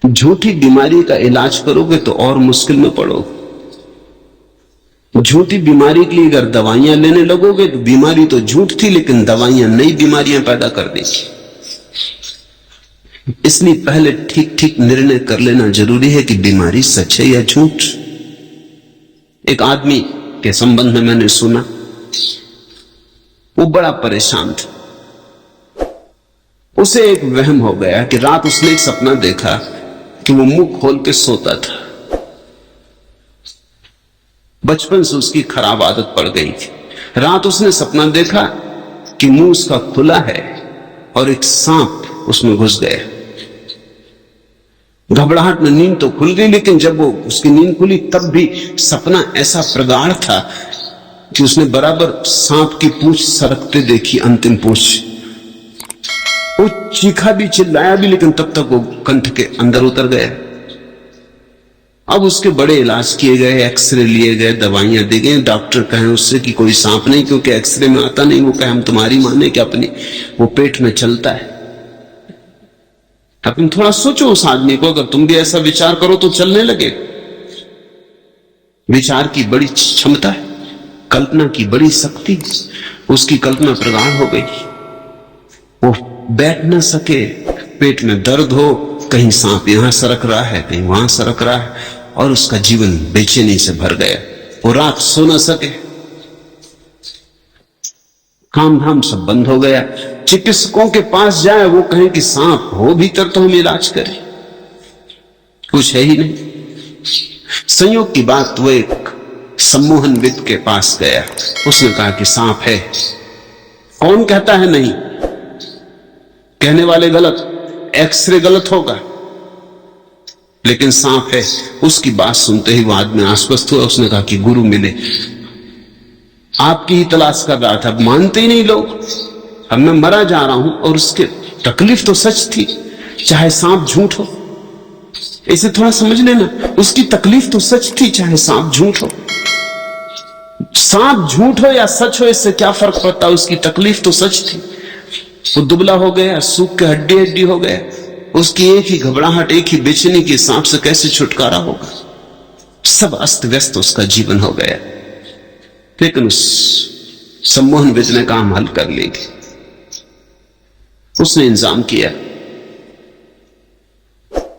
झूठी बीमारी का इलाज करोगे तो और मुश्किल में पड़ोगे। झूठी बीमारी के लिए अगर दवाइयां लेने लगोगे तो बीमारी तो झूठ थी, लेकिन दवाइयां नई बीमारियां पैदा कर देगी। इसलिए पहले ठीक ठीक निर्णय कर लेना जरूरी है कि बीमारी सच है या झूठ। एक आदमी के संबंध में मैंने सुना, वो बड़ा परेशान था। उसे एक वहम हो गया कि रात उसने एक सपना देखा कि वो मुंह खोल के सोता था। बचपन से उसकी खराब आदत पड़ गई थी। रात उसने सपना देखा कि मुंह उसका खुला है और एक सांप उसमें घुस गया। घबराहट में नींद तो खुल गई, लेकिन जब वो उसकी नींद खुली तब भी सपना ऐसा प्रगाढ़ था कि उसने बराबर सांप की पूंछ सरकते देखी, अंतिम पूंछ। वो चीखा भी, चिल्लाया भी, लेकिन तब तक वो कंठ के अंदर उतर गया। अब उसके बड़े इलाज किए गए, एक्सरे लिए गए, दवाइयां दी गई। डॉक्टर कहे उससे कि कोई सांप नहीं, क्योंकि एक्सरे में आता नहीं। वो कहे हम तुम्हारी माने कि अपनी, वो पेट में चलता है। अब तुम थोड़ा सोचो उस आदमी को, अगर तुम भी ऐसा विचार करो तो चलने लगे। विचार की बड़ी क्षमता है, कल्पना की बड़ी शक्ति। उसकी कल्पना प्रगाढ़ हो गई। वो बैठ ना सके, पेट में दर्द हो, कहीं सांप यहां सरक रहा है, कहीं वहां सरक रहा है, और उसका जीवन बेचैनी से भर गया। वो रात सो ना सके, काम धाम सब बंद हो गया। चिकित्सकों के पास जाए, वो कहें कि सांप हो भीतर तो हम इलाज करें, कुछ है ही नहीं। संयोग की बात, वो एक सम्मोहनविद के पास गया। उसने कहा कि सांप है। कौन कहता है नहीं? कहने वाले गलत, एक्सरे गलत होगा, लेकिन सांप है। उसकी बात सुनते ही वो आदमी आश्वस्त हुआ। उसने कहा कि गुरु मिले, आपकी ही तलाश कर रहा था। मानते ही नहीं लोग। अब मैं मरा जा रहा हूं और उसके तकलीफ तो सच थी, चाहे सांप झूठ हो। इसे थोड़ा समझ लेना, उसकी तकलीफ तो सच थी, चाहे सांप झूठ हो। सांप झूठ हो या सच हो, इससे क्या फर्क पड़ता, उसकी तकलीफ तो सच थी। वो दुबला हो गया, सूख के हड्डी हड्डी हो गया। उसकी एक ही घबराहट, एक ही बेचैनी की सांप से कैसे छुटकारा होगा। सब अस्त व्यस्त उसका जीवन हो गया। लेकिन उस सम्मोहनविद ने काम हल कर लेगी। उसने इंतजाम किया,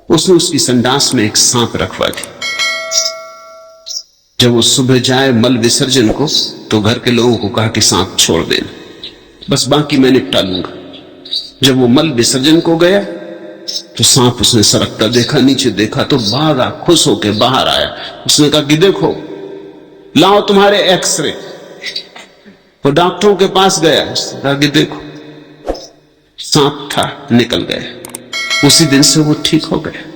उसने उसकी संडास में एक सांप रखवा दी। जब वो सुबह जाए मल विसर्जन को, तो घर के लोगों को कहा कि सांप छोड़ देना, बस बाकी मैं निपटा लूंगा। जब वो मल विसर्जन को गया तो सांप उसने सरकता देखा, नीचे देखा तो भागा, खुश होकर बाहर आया। उसने कहा कि देखो, लाओ तुम्हारे एक्सरे। वो डॉक्टरों के पास गया, उसने कहा कि देखो, सांप था, निकल गया। उसी दिन से वो ठीक हो गया।